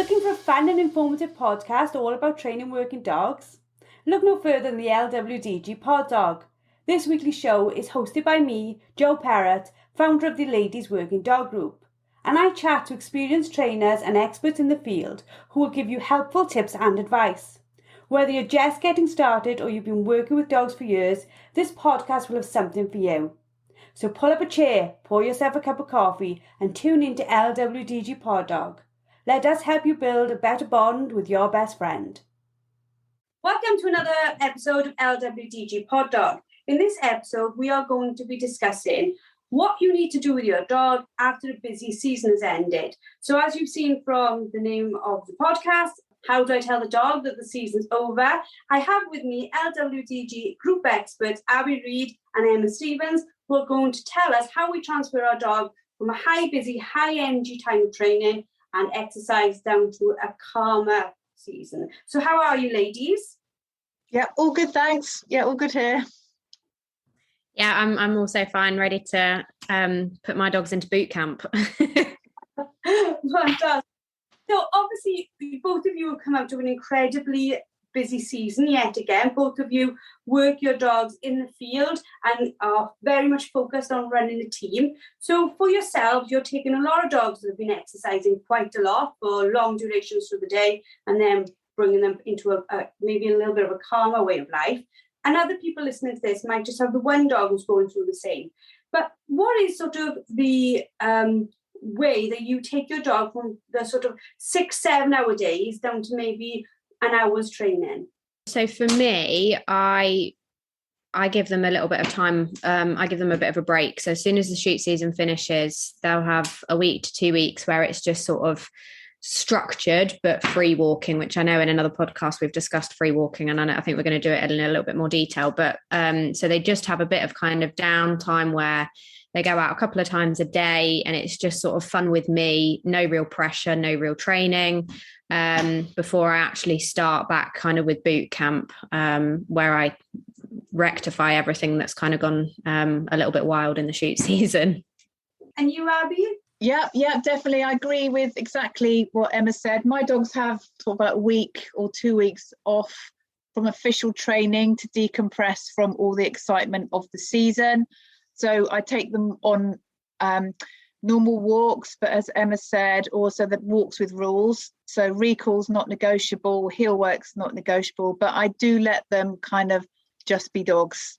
Looking for a fun and informative podcast all about training working dogs? Look no further than the LWDG Pod Dog. This weekly show is hosted by me, Jo Perrott, founder of the Ladies Working Dog Group, and I chat to experienced trainers and experts in the field who will give you helpful tips and advice. Whether you're just getting started or you've been working with dogs for years, this podcast will have something for you. So pull up a chair, pour yourself a cup of coffee, and tune into LWDG Pod Dog. Let us help you build a better bond with your best friend. Welcome to another episode of LWDG Pod Dog. In this episode, we are going to be discussing what you need to do with your dog after a busy season has ended. So as you've seen from the name of the podcast, how do I tell the dog that the season's over? I have with me LWDG Group experts Abbie Reid and Emma Stevens, who are going to tell us how we transfer our dog from a high busy, high energy time of training and exercise down to a calmer season. So how are you, ladies? Yeah, all good, thanks. Yeah, all good here. Yeah, I'm also fine, ready to put my dogs into boot camp. Fantastic. So obviously, both of you have come out of an incredibly busy season yet again. Both of you work your dogs in the field and are very much focused on running a team. So for yourselves, you're taking a lot of dogs that have been exercising quite a lot for long durations through the day and then bringing them into a maybe a little bit of a calmer way of life. And other people listening to this might just have the one dog who's going through the same. But what is sort of the way that you take your dog from the sort of 6-7 hour days down to maybe an hour's training? So for me, I give them a little bit of time. I give them a bit of a break. So as soon as the shoot season finishes, they'll have a week to 2 weeks where it's just sort of structured but free walking, which I know in another podcast we've discussed free walking, and I think we're going to do it in a little bit more detail. But so they just have a bit of kind of downtime where they go out a couple of times a day and it's just sort of fun with me, no real pressure, no real training, before I actually start back kind of with boot camp, where I rectify everything that's kind of gone a little bit wild in the shoot season. And you, Abbie? Yeah, definitely. I agree with exactly what Emma said. My dogs have sort of about a week or 2 weeks off from official training to decompress from all the excitement of the season. So I take them on normal walks, but as Emma said, also the walks with rules. So recall's not negotiable, heel work's not negotiable, but I do let them kind of just be dogs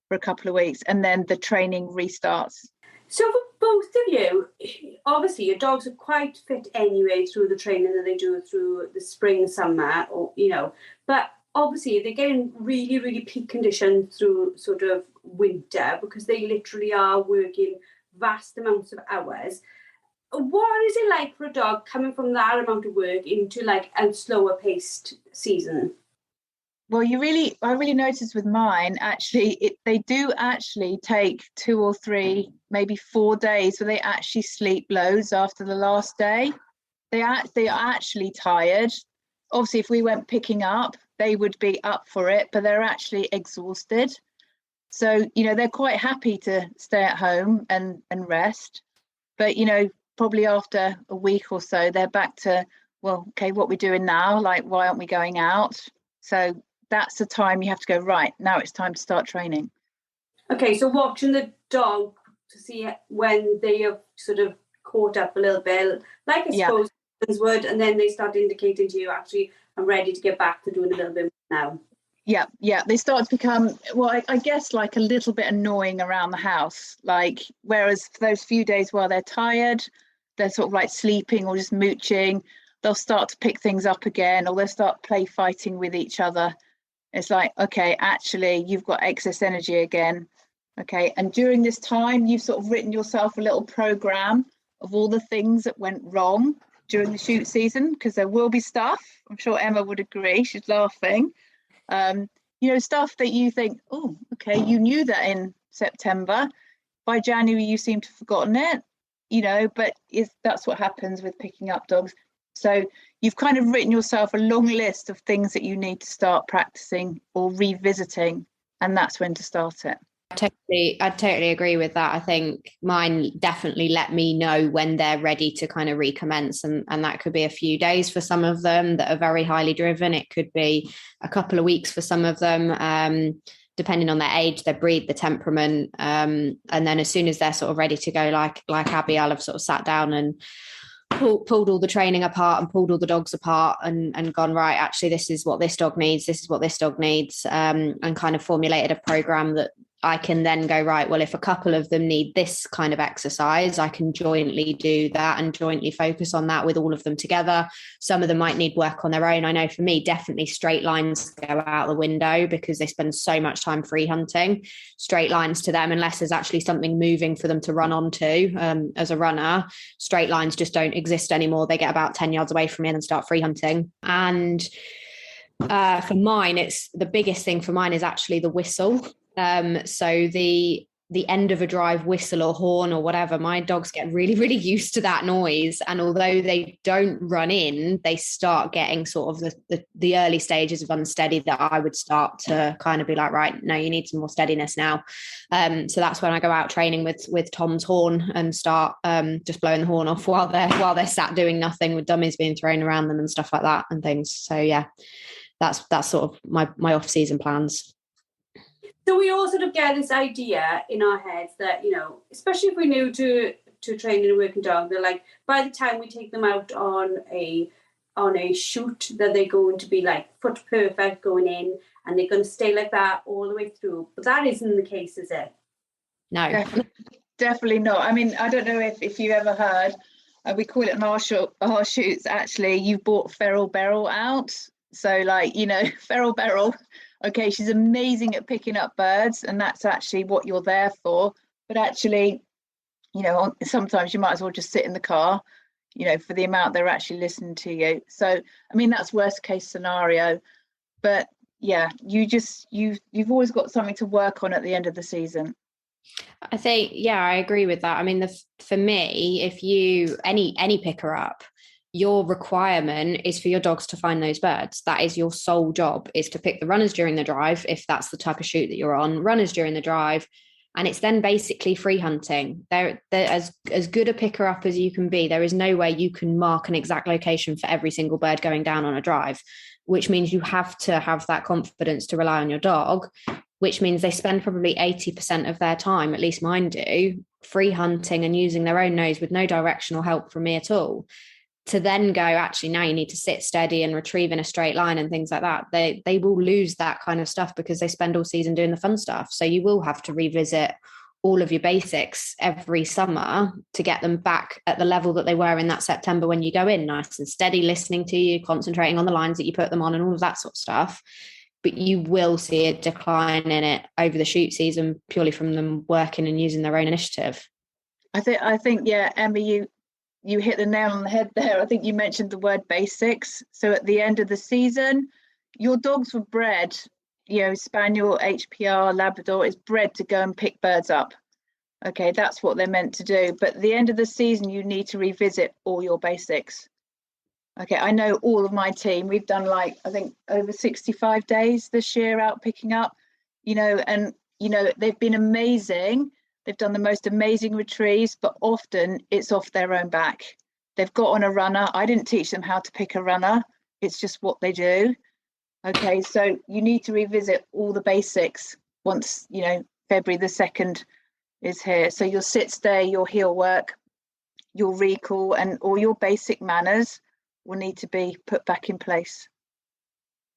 for a couple of weeks and then the training restarts. So for both of you, obviously your dogs are quite fit anyway through the training that they do through the spring, summer, or but obviously they're getting really, really peak condition through sort of winter because they literally are working vast amounts of hours. What is it like for a dog coming from that amount of work into like a slower paced season? Well, I really noticed with mine, actually, they do actually take 2 or 3, maybe 4 days where they actually sleep loads after the last day. They are actually tired. Obviously, if we went picking up, they would be up for it, but they're actually exhausted. So, they're quite happy to stay at home and rest. But, probably after a week or so, they're back to, well, okay, what we're doing now, like, why aren't we going out? So that's the time you have to go, right, now it's time to start training. Okay, so watching the dog to see when they have sort of caught up a little bit, like I suppose humans would, and then they start indicating to you, actually, I'm ready to get back to doing a little bit more now. Yeah, they start to become, well, I guess like a little bit annoying around the house. Like, whereas for those few days while they're tired, they're sort of like sleeping or just mooching, they'll start to pick things up again, or they'll start play fighting with each other. It's like, okay, actually, you've got excess energy again. Okay, and during this time, you've sort of written yourself a little program of all the things that went wrong during the shoot season, because there will be stuff. I'm sure Emma would agree. She's laughing. Stuff that you think, oh, okay, you knew that in September. By January, you seem to have forgotten it, but that's what happens with picking up dogs. So you've kind of written yourself a long list of things that you need to start practicing or revisiting, and that's when to start it. I totally agree with that. I think mine definitely let me know when they're ready to kind of recommence. And that could be a few days for some of them that are very highly driven. It could be a couple of weeks for some of them, depending on their age, their breed, the temperament. And then as soon as they're sort of ready to go, like Abbie, I'll have sort of sat down and pulled all the training apart and pulled all the dogs apart and gone, right, actually, this is what this dog needs. This is what this dog needs. And kind of formulated a program that I can then go, right, well, if a couple of them need this kind of exercise, I can jointly do that and jointly focus on that with all of them together. Some of them might need work on their own. I know for me, definitely straight lines go out the window because they spend so much time free hunting. Straight lines to them, unless there's actually something moving for them to run onto as a runner, straight lines just don't exist anymore. They get about 10 yards away from me and then start free hunting. And for mine, it's the biggest thing for mine is actually the whistle. So the end of a drive whistle or horn or whatever, my dogs get really, really used to that noise. And although they don't run in, they start getting sort of the early stages of unsteady that I would start to kind of be like, right, no, you need some more steadiness now. So that's when I go out training with Tom's horn and start just blowing the horn off while they're sat doing nothing with dummies being thrown around them and stuff like that and things. So yeah, that's sort of my off-season plans. So we all sort of get this idea in our heads that, especially if we're new to training a working dog, they're like, by the time we take them out on a shoot, that they're going to be like foot perfect going in and they're going to stay like that all the way through. But that isn't the case, is it? No. Definitely not. I mean, I don't know if you ever heard, we call it an our shoots, actually, you've brought Feral Beryl out. So Feral Beryl, okay, she's amazing at picking up birds, and that's actually what you're there for. But actually, sometimes you might as well just sit in the car, for the amount they're actually listening to you. So, I mean, that's worst case scenario. But yeah, you've always got something to work on at the end of the season. I think, yeah, I agree with that. I mean, for me, if you any picker up, your requirement is for your dogs to find those birds. That is your sole job, is to pick the runners during the drive, if that's the type of shoot that you're on, runners during the drive. And it's then basically free hunting. They're as good a picker up as you can be. There is no way you can mark an exact location for every single bird going down on a drive, which means you have to have that confidence to rely on your dog, which means they spend probably 80% of their time, at least mine do, free hunting and using their own nose with no directional help from me at all. To then go, actually, now you need to sit steady and retrieve in a straight line and things like that. They will lose that kind of stuff because they spend all season doing the fun stuff. So you will have to revisit all of your basics every summer to get them back at the level that they were in that September when you go in, nice and steady, listening to you, concentrating on the lines that you put them on and all of that sort of stuff. But you will see a decline in it over the shoot season purely from them working and using their own initiative. I think, yeah, Emma, you hit the nail on the head there. I think you mentioned the word basics. So at the end of the season, your dogs were bred, Spaniel, HPR, Labrador is bred to go and pick birds up. Okay, that's what they're meant to do. But at the end of the season, you need to revisit all your basics. Okay, I know all of my team, we've done I think over 65 days this year out picking up, and they've been amazing. They've done the most amazing retrieves, but often it's off their own back. They've got on a runner. I didn't teach them how to pick a runner. It's just what they do. Okay, so you need to revisit all the basics once, February the 2nd is here. So your sit, stay, your heel work, your recall, and all your basic manners will need to be put back in place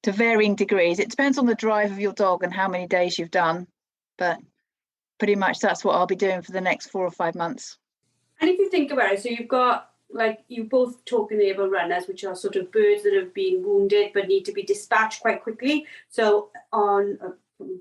to varying degrees. It depends on the drive of your dog and how many days you've done, but pretty much that's what I'll be doing for the next 4 or 5 months. And if you think about it, so you've got, you both talking there about runners, which are sort of birds that have been wounded but need to be dispatched quite quickly. So on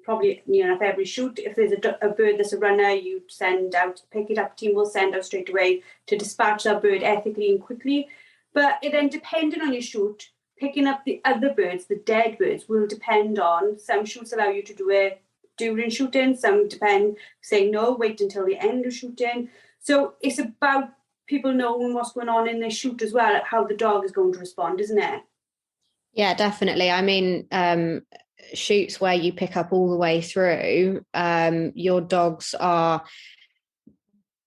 probably near enough every shoot, if there's a bird that's a runner, you send out, pick it up, team will send out straight away to dispatch that bird ethically and quickly. But then depending on your shoot, picking up the other birds, the dead birds, will depend on, some shoots allow you to do it during shooting, some depend, say no, wait until the end of shooting. So it's about people knowing what's going on in their shoot as well, how the dog is going to respond, isn't it? Yeah, definitely. I mean, shoots where you pick up all the way through, your dogs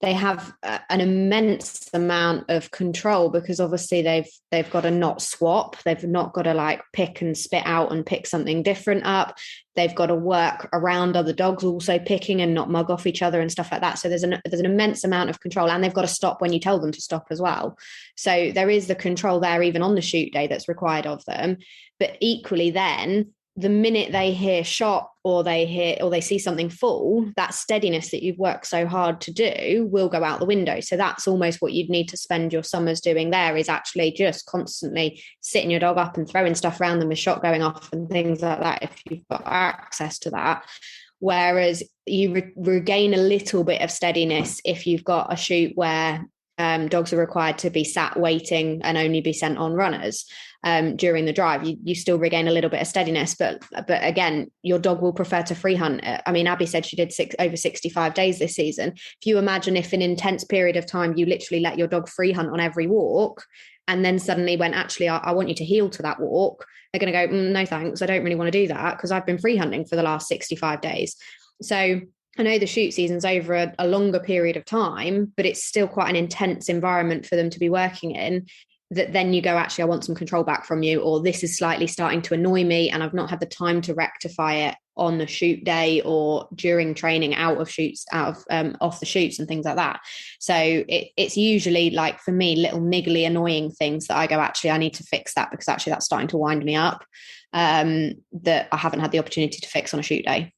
they have an immense amount of control, because obviously they've got to not swap. They've not got to like pick and spit out and pick something different up. They've got to work around other dogs also picking and not mug off each other and stuff like that. So there's an immense amount of control, and they've got to stop when you tell them to stop as well. So there is the control there even on the shoot day that's required of them. But equally then, the minute they hear shot or they see something fall, that steadiness that you've worked so hard to do will go out the window. So that's almost what you'd need to spend your summers doing there, is actually just constantly sitting your dog up and throwing stuff around them with shot going off and things like that, if you've got access to that. Whereas you regain a little bit of steadiness if you've got a shoot where dogs are required to be sat waiting and only be sent on runners during the drive. You still regain a little bit of steadiness, but again, your dog will prefer to free hunt. I mean, Abbie said she did over 65 days this season. If you imagine if an intense period of time you literally let your dog free hunt on every walk, and then suddenly when actually I want you to heel to that walk, they're going to go, no thanks, I don't really want to do that because I've been free hunting for the last 65 days. So I know the shoot season's over a longer period of time, but it's still quite an intense environment for them to be working in, that then you go, actually, I want some control back from you, or this is slightly starting to annoy me and I've not had the time to rectify it on the shoot day or during training off the shoots and things like that. So it's usually, like, for me, little niggly annoying things that I go, actually, I need to fix that because actually that's starting to wind me up, that I haven't had the opportunity to fix on a shoot day.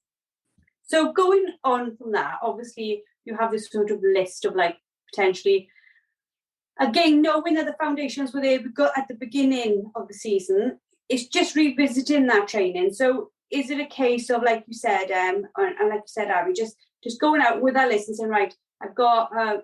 So going on from that, obviously you have this sort of list of like potentially, again, knowing that the foundations were there at the beginning of the season, it's just revisiting that training. So is it a case of, like you said, and like you said, Abbie, just going out with that list and saying, right, I've got, I'm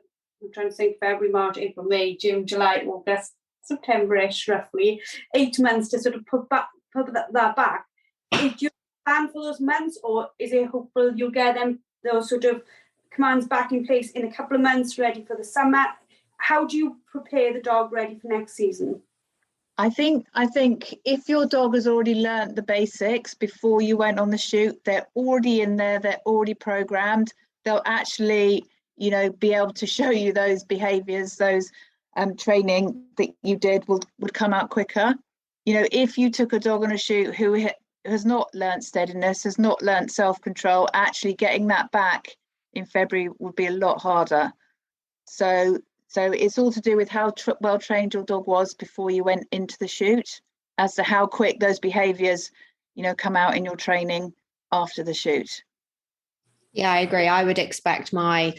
trying to think, February, March, April, May, June, July, August, September-ish, roughly, 8 months to sort of put that back. Is your plan for those months, or is it hopeful you'll get those sort of commands back in place in a couple of months, ready for the summer? How do you prepare the dog ready for next season? I think if your dog has already learnt the basics before you went on the shoot, they're already in there, they're already programmed, they'll actually, be able to show you those behaviors, those training that you did would come out quicker. If you took a dog on a shoot who has not learnt steadiness, has not learnt self-control, actually getting that back in February would be a lot harder. So it's all to do with how well trained your dog was before you went into the shoot, as to how quick those behaviours, come out in your training after the shoot. Yeah, I agree. I would expect my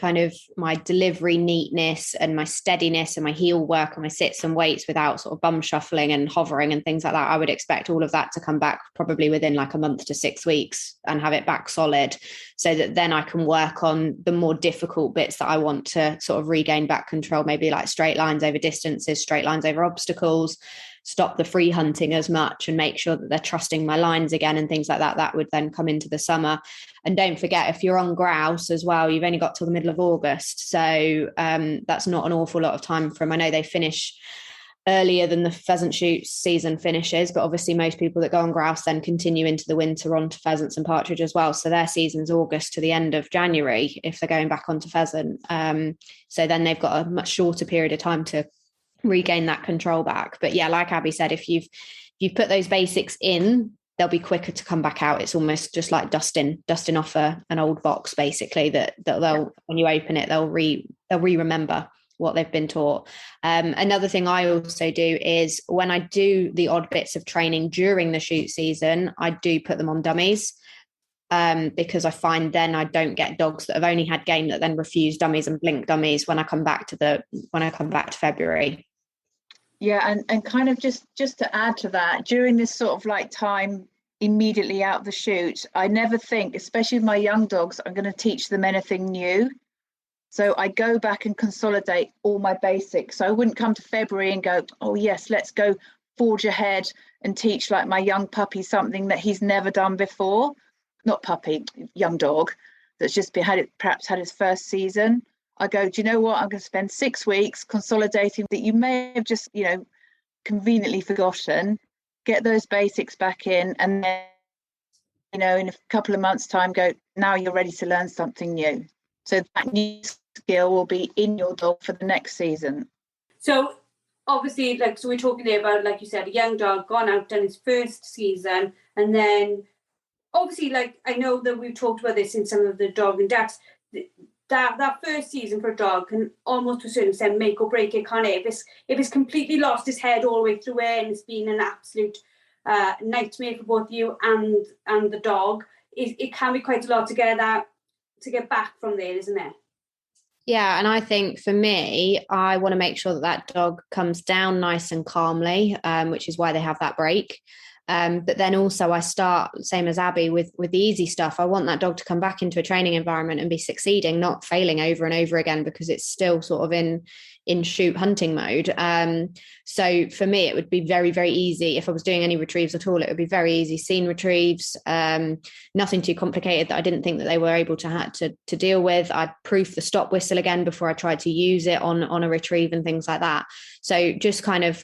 delivery neatness and my steadiness and my heel work and my sits and weights without sort of bum shuffling and hovering and things like that. I would expect all of that to come back probably within like a month to 6 weeks and have it back solid, so that then I can work on the more difficult bits that I want to sort of regain back control, maybe like straight lines over distances, straight lines over obstacles, stop the free hunting as much and make sure that they're trusting my lines again and things like that. That would then come into the summer. And don't forget, if you're on grouse as well, you've only got till the middle of August. So that's not an awful lot of time from, I know they finish earlier than the pheasant shoot season finishes, but obviously most people that go on grouse then continue into the winter onto pheasants and partridge as well. So their season's August to the end of January if they're going back onto pheasant. So then they've got a much shorter period of time to regain that control back. But yeah, like Abbie said, if you've put those basics in, they'll be quicker to come back out. It's almost just like dusting off an old box, basically, that they'll, when you open it, they'll remember what they've been taught. Another thing I also do is when I do the odd bits of training during the shoot season, I do put them on dummies. Because I find then I don't get dogs that have only had game that then refuse dummies and blink dummies when I come back to February. Yeah, and kind of just to add to that, during this sort of like time immediately out of the shoot, I never think, especially with my young dogs, I'm going to teach them anything new. So I go back and consolidate all my basics. So I wouldn't come to February and go, oh yes, let's go forge ahead and teach like my young puppy something that he's never done before. Not puppy, young dog that's just perhaps had his first season. I go, do you know what? I'm going to spend 6 weeks consolidating that you may have just, conveniently forgotten, get those basics back in, and then in a couple of months' time, go, now you're ready to learn something new. So that new skill will be in your dog for the next season. So obviously, so we're talking there about, like you said, a young dog gone out, done his first season, and then obviously, I know that we've talked about this in some of the dog and ducks, that first season for a dog can almost to a certain extent make or break it, can't it? If it's completely lost his head all the way through it and it's been an absolute nightmare for both you and the dog, it can be quite a lot to get back from there, isn't it? Yeah, and I think for me, I want to make sure that dog comes down nice and calmly, which is why they have that break. But then also I start, same as Abby, with the easy stuff. I want that dog to come back into a training environment and be succeeding, not failing over and over again, because it's still sort of in shoot hunting mode. So for me, it would be very, very easy. If I was doing any retrieves at all, it would be very easy scene retrieves, nothing too complicated that I didn't think that they were able to deal with. I'd proof the stop whistle again before I tried to use it on a retrieve and things like that. So just kind of,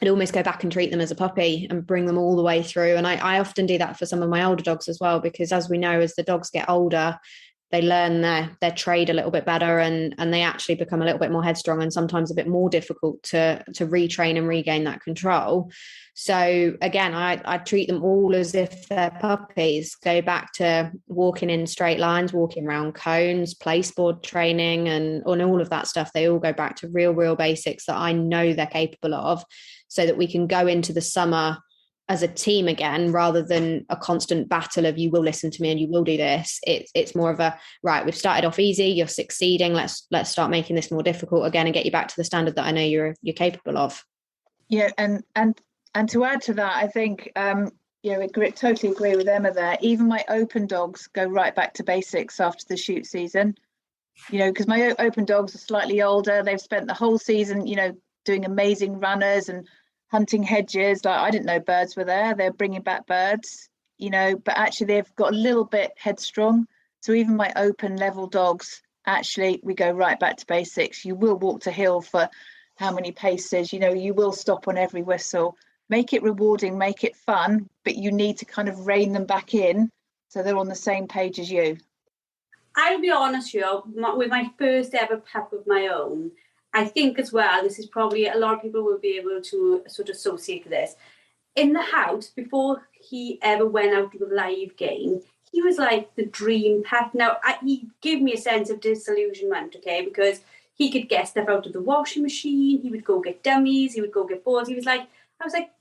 I'd almost go back and treat them as a puppy and bring them all the way through. And I often do that for some of my older dogs as well, because as we know, as the dogs get older, they learn their trade a little bit better, and they actually become a little bit more headstrong and sometimes a bit more difficult to retrain and regain that control. So again, I treat them all as if they're puppies, go back to walking in straight lines, walking around cones, placeboard training, and on all of that stuff. They all go back to real basics that I know they're capable of, so that we can go into the summer as a team again, rather than a constant battle of you will listen to me and you will do this. It's more of a, right, we've started off easy, you're succeeding, let's start making this more difficult again and get you back to the standard that I know you're capable of. Yeah, and to add to that, I think I totally agree with Emma there. Even my open dogs go right back to basics after the shoot season, because my open dogs are slightly older. They've spent the whole season doing amazing runners and hunting hedges. Like, I didn't know birds were there. They're bringing back birds, but actually they've got a little bit headstrong. So even my open level dogs, actually, we go right back to basics. You will walk to hill for how many paces, you will stop on every whistle. Make it rewarding, make it fun, but you need to kind of rein them back in so they're on the same page as you. I'll be honest with you, with my first ever pup of my own, I think as well, this is probably, a lot of people will be able to sort of associate with this. In the house, before he ever went out to the live game, he was like the dream pup. Now, he gave me a sense of disillusionment, okay, because he could get stuff out of the washing machine, he would go get dummies, he would go get balls. I was like,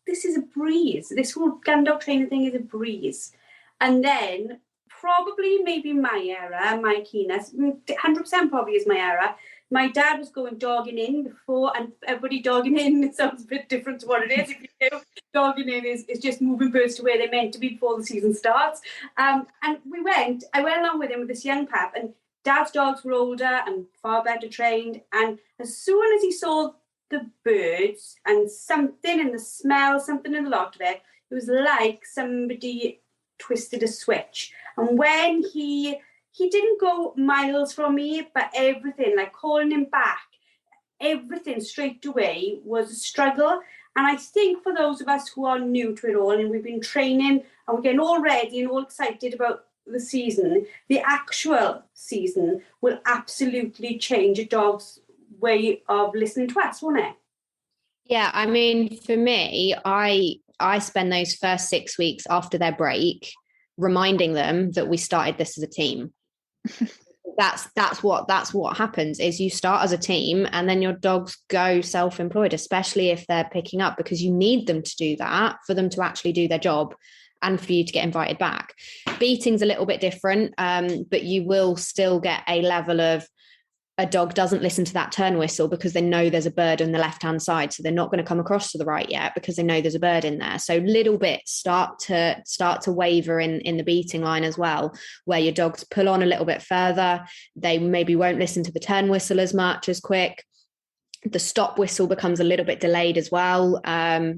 this is a breeze. This whole gun dog training thing is a breeze. And then probably maybe my era, my keenness, 100% probably is my era. My dad was going dogging in before, and everybody dogging in, it sounds a bit different to what it is. If you know, dogging in is just moving birds to where they're meant to be before the season starts. And I went along with him with this young pup, and Dad's dogs were older and far better trained. And as soon as he saw the birds and something in the smell, something in the lot of it, it was like somebody twisted a switch. And when he didn't go miles from me, but everything, like calling him back, everything straight away was a struggle. And I think for those of us who are new to it all, and we've been training and we're getting all ready and all excited about the season, the actual season will absolutely change a dog's way of listening to us, won't it? Yeah, I mean, for me, I spend those first 6 weeks after their break reminding them that we started this as a team. That's what happens, is you start as a team and then your dogs go self-employed, especially if they're picking up, because you need them to do that for them to actually do their job and for you to get invited back. Beating's a little bit different, but you will still get a level of, a dog doesn't listen to that turn whistle because they know there's a bird on the left-hand side. So they're not going to come across to the right yet because they know there's a bird in there. So little bits start to waver in the beating line as well, where your dogs pull on a little bit further. They maybe won't listen to the turn whistle as much, as quick. The stop whistle becomes a little bit delayed as well,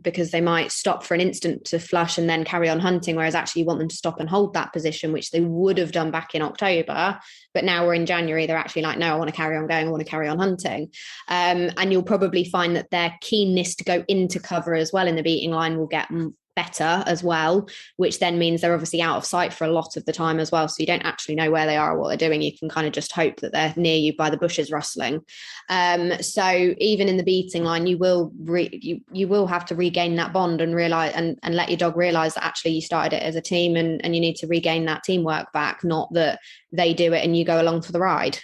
because they might stop for an instant to flush and then carry on hunting, whereas actually you want them to stop and hold that position, which they would have done back in October. But now we're in January, they're actually like, no, I want to carry on going, I want to carry on hunting. And you'll probably find that their keenness to go into cover as well in the beating line will get better as well, which then means they're obviously out of sight for a lot of the time as well. So you don't actually know where they are or what they're doing. You can kind of just hope that they're near you by the bushes rustling. So even in the beating line, you will have to regain that bond and realize and let your dog realize that actually you started it as a team, and you need to regain that teamwork back, not that they do it and you go along for the ride.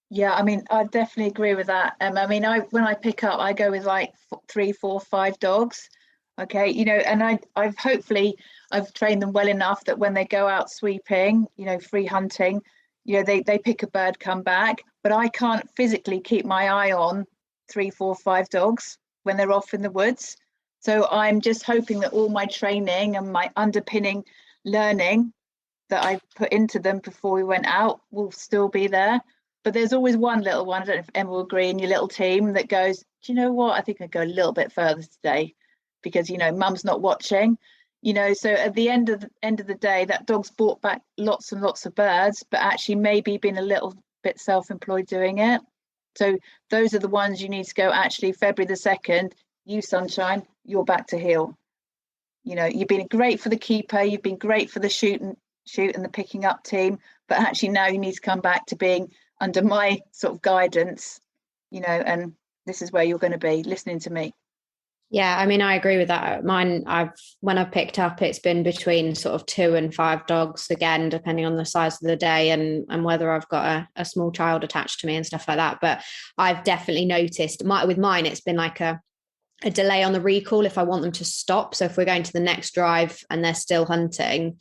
Yeah, I mean, I definitely agree with that. I mean, when I pick up, I go with like 3, 4, 5 dogs. Okay, and I've trained them well enough that when they go out sweeping, free hunting, they pick a bird, come back, but I can't physically keep my eye on 3, 4, 5 dogs when they're off in the woods. So I'm just hoping that all my training and my underpinning learning that I put into them before we went out will still be there. But there's always one little one, I don't know if Emma will agree, in your little team that goes, do you know what? I think I'd go a little bit further today because, mum's not watching, so at the end of the day, that dog's brought back lots and lots of birds, but actually maybe been a little bit self-employed doing it. So those are the ones you need to go, actually, February the 2nd, you Sunshine, you're back to heel. You've been great for the keeper, you've been great for the shoot and the picking up team, but actually now you need to come back to being under my sort of guidance, and this is where you're going to be listening to me. Yeah, I mean, I agree with that. When I've picked up, it's been between sort of 2 and 5 dogs, again, depending on the size of the day and whether I've got a small child attached to me and stuff like that. But I've definitely noticed with mine, it's been like a delay on the recall if I want them to stop. So if we're going to the next drive and they're still hunting,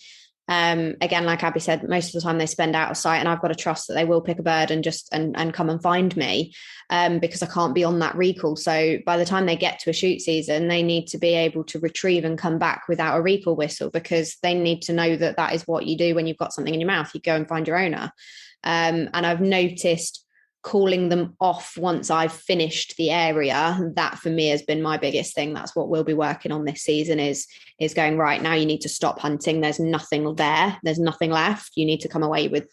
again, like Abby said, most of the time they spend out of sight, and I've got to trust that they will pick a bird and just and come and find me, because I can't be on that recall. So by the time they get to a shoot season, they need to be able to retrieve and come back without a recall whistle, because they need to know that that is what you do when you've got something in your mouth. You go and find your owner. And I've noticed calling them off once I've finished the area, that for me has been my biggest thing. That's what we'll be working on this season is going, right, now you need to stop hunting. There's nothing there. There's nothing left. You need to come away with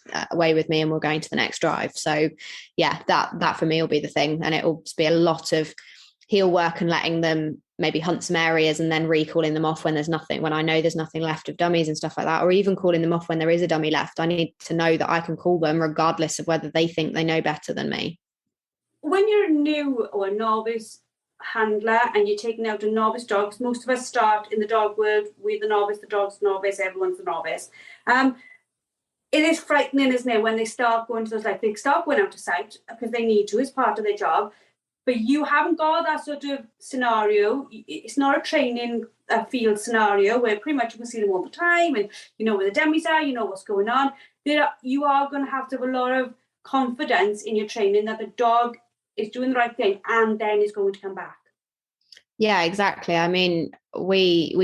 me, and we're going to the next drive. So yeah, that for me will be the thing. And it will be a lot of heel work and letting them maybe hunt some areas and then recalling them off when I know there's nothing left of dummies and stuff like that, or even calling them off when there is a dummy left. I need to know that I can call them regardless of whether they think they know better than me. When you're new or a novice handler and you're taking out a novice dog, most of us start in the dog world with the novice, the dog's novice, everyone's the novice. It is frightening, isn't it, when they start going to those, like, they start going out of sight because they need to, as part of their job. But you haven't got that sort of scenario. It's not a training field scenario where pretty much you can see them all the time and you know where the dummies are, you know what's going on. You are going to have a lot of confidence in your training that the dog is doing the right thing and then is going to come back. Yeah, exactly. I mean, we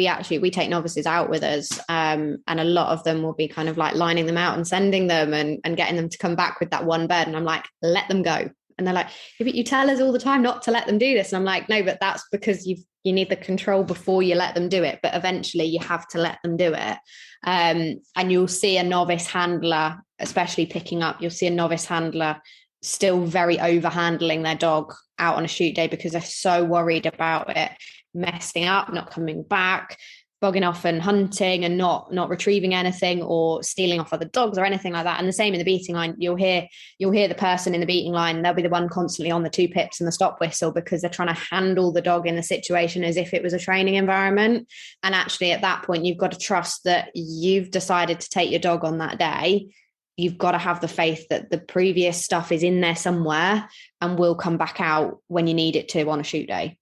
take novices out with us, and a lot of them will be kind of like lining them out and sending them and getting them to come back with that one bird. And I'm like, let them go. And they're like, yeah, but you tell us all the time not to let them do this. And I'm like, no, but that's because you need the control before you let them do it. But eventually you have to let them do it. And you'll see a novice handler, especially picking up, you'll see a novice handler still very over handling their dog out on a shoot day because they're so worried about it messing up, not coming back, bogging off and hunting and not retrieving anything or stealing off other dogs or anything like that. And the same in the beating line. You'll hear the person in the beating line, they'll be the one constantly on the 2 pips and the stop whistle because they're trying to handle the dog in the situation as if it was a training environment. And actually at that point, you've got to trust that you've decided to take your dog on that day. You've got to have the faith that the previous stuff is in there somewhere and will come back out when you need it to on a shoot day.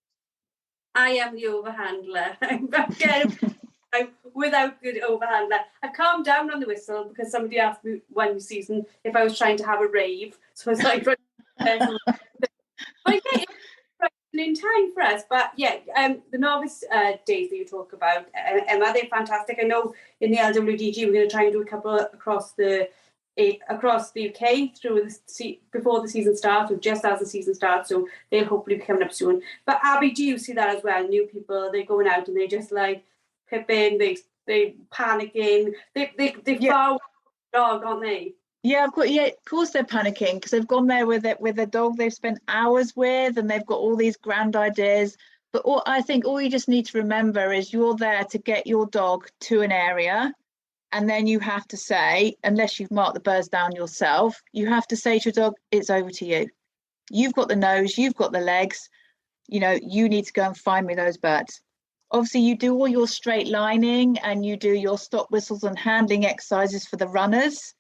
I am the overhandler. I'm without good overhandler. I've calmed down on the whistle because somebody asked me one season if I was trying to have a rave. So it's like, but yeah, it's in time for us. But yeah, the novice days that you talk about, Emma, they're fantastic. I know in the LWDG we're going to try and do a couple across the UK before the season starts or just as the season starts, so they'll hopefully be coming up soon. But Abby, do you see that as well? New people, they're going out and they just like pipping, they panicking, they follow the dog, aren't they? Yeah, of course they're panicking because they've gone there with a dog they've spent hours with and they've got all these grand ideas, But I think all you just need to remember is you're there to get your dog to an area. And then you have to say, unless you've marked the birds down yourself, you have to say to your dog, it's over to you. You've got the nose, you've got the legs, you need to go and find me those birds. Obviously, you do all your straight lining and you do your stop whistles and handling exercises for the runners,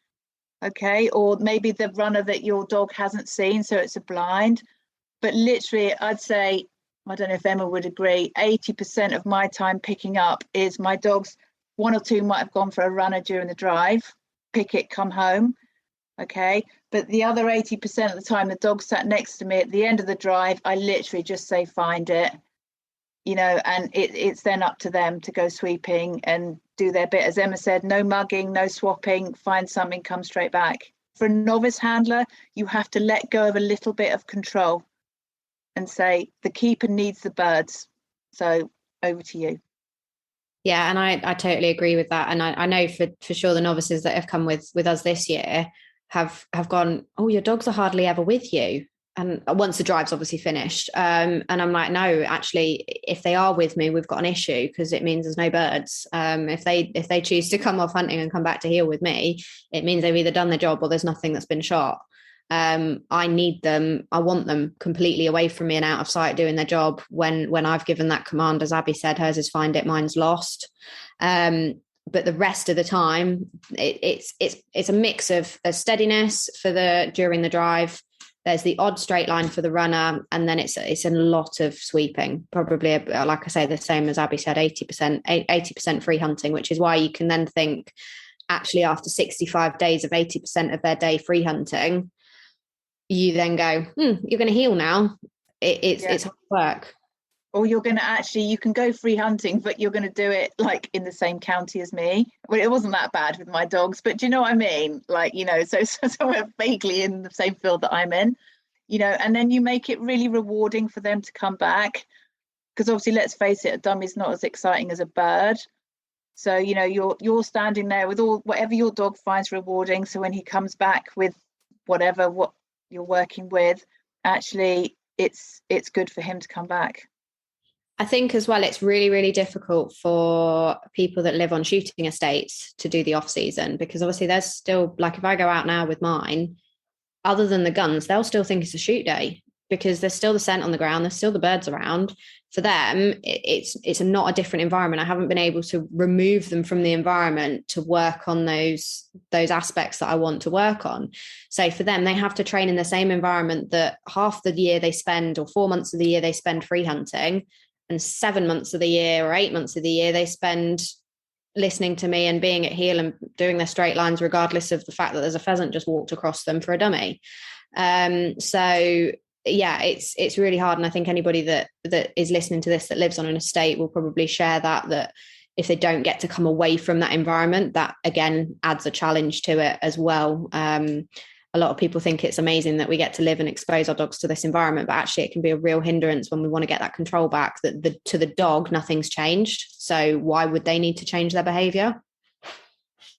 okay? Or maybe the runner that your dog hasn't seen, so it's a blind. But literally, I'd say, I don't know if Emma would agree, 80% of my time picking up is my dogs. One or two might have gone for a runner during the drive, pick it, come home, okay? But the other 80% of the time, the dog sat next to me at the end of the drive, I literally just say, find it, and it's then up to them to go sweeping and do their bit. As Emma said, no mugging, no swapping, find something, come straight back. For a novice handler, you have to let go of a little bit of control and say, the keeper needs the birds. So over to you. Yeah, and I totally agree with that. And I know for sure the novices that have come with us this year have gone, oh, your dogs are hardly ever with you. And once the drive's obviously finished. And I'm like, no, actually, if they are with me, we've got an issue because it means there's no birds. If they choose to come off hunting and come back to heel with me, it means they've either done their job or there's nothing that's been shot. I need them. I want them completely away from me and out of sight doing their job when I've given that command. As Abbie said, hers is find it, mine's lost. But the rest of the time, it's a mix of a steadiness during the drive. There's the odd straight line for the runner, and then it's a lot of sweeping. Probably, like I say, the same as Abbie said, 80% free hunting, which is why you can then think, actually, after 65 days of 80% of their day free hunting, you then go, you're going to heel now. It's hard work. Or you're going to you can go free hunting, but you're going to do it like in the same county as me. Well, it wasn't that bad with my dogs, but do you know what I mean? Like, so we're vaguely in the same field that I'm in, and then you make it really rewarding for them to come back. Because obviously, let's face it, a dummy's not as exciting as a bird. So, you're standing there with whatever your dog finds rewarding. So when he comes back with what you're working with, actually it's good for him to come back. I think as well, it's really, really difficult for people that live on shooting estates to do the off season, because obviously there's still, like, if I go out now with mine, other than the guns, they'll still think it's a shoot day because there's still the scent on the ground, there's still the birds around. For them, it's not a different environment. I haven't been able to remove them from the environment to work on those aspects that I want to work on. So for them, they have to train in the same environment that half the year they spend, or 4 months of the year they spend free hunting, and 7 months of the year or 8 months of the year they spend listening to me and being at heel and doing their straight lines, regardless of the fact that there's a pheasant just walked across them for a dummy. So yeah, it's really hard. And I think anybody that is listening to this that lives on an estate will probably share that if they don't get to come away from that environment, that again adds a challenge to it as well. A lot of people think it's amazing that we get to live and expose our dogs to this environment, but actually it can be a real hindrance when we want to get that control back, that to the dog, nothing's changed. So why would they need to change their behavior?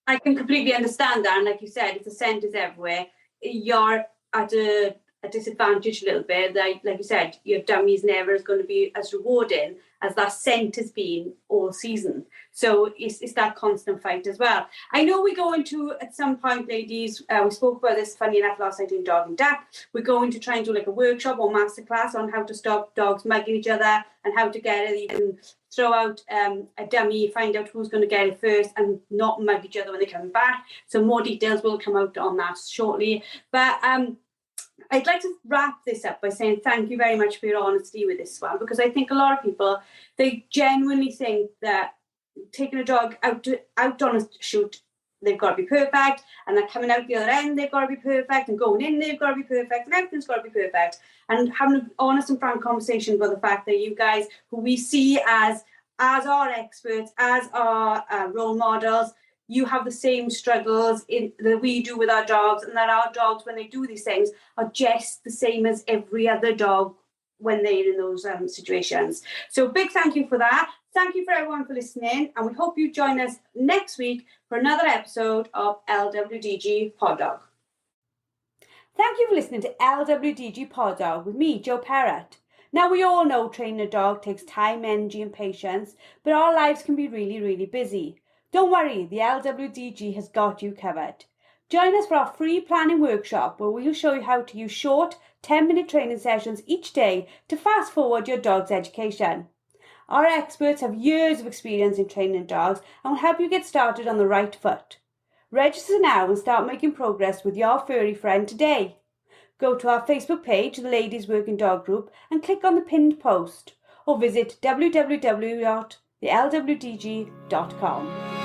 I can completely understand that. And like you said, if the scent is everywhere, you're at a disadvantage a little bit. Like you said, your dummy's never is going to be as rewarding as that scent has been all season. So it's that constant fight as well. I know we go into, at some point, ladies, we spoke about this funny enough last night in Dog and Duck. We're going to try and do like a workshop or masterclass on how to stop dogs mugging each other and how to get it. You can throw out a dummy, find out who's going to get it first and not mug each other when they come back. So more details will come out on that shortly. But I'd like to wrap this up by saying thank you very much for your honesty with this one, because I think a lot of people, they genuinely think that taking a dog out on a shoot, they've got to be perfect, and then coming out the other end, they've got to be perfect, and going in, they've got to be perfect, and everything's got to be perfect. And having an honest and frank conversation about the fact that you guys, who we see as our experts, as our role models, you have the same struggles that we do with our dogs, and that our dogs, when they do these things, are just the same as every other dog when they're in those situations. So big thank you for that. Thank you for everyone for listening, and we hope you join us next week for another episode of LWDG Pod Dog. Thank you for listening to LWDG Pod Dog with me, Jo Perrott. Now, we all know training a dog takes time, energy and patience, but our lives can be really, really busy. Don't worry, the LWDG has got you covered. Join us for our free planning workshop where we'll show you how to use short 10-minute training sessions each day to fast forward your dog's education. Our experts have years of experience in training dogs and will help you get started on the right foot. Register now and start making progress with your furry friend today. Go to our Facebook page, the Ladies Working Dog Group, and click on the pinned post, or visit www.thelwdg.com.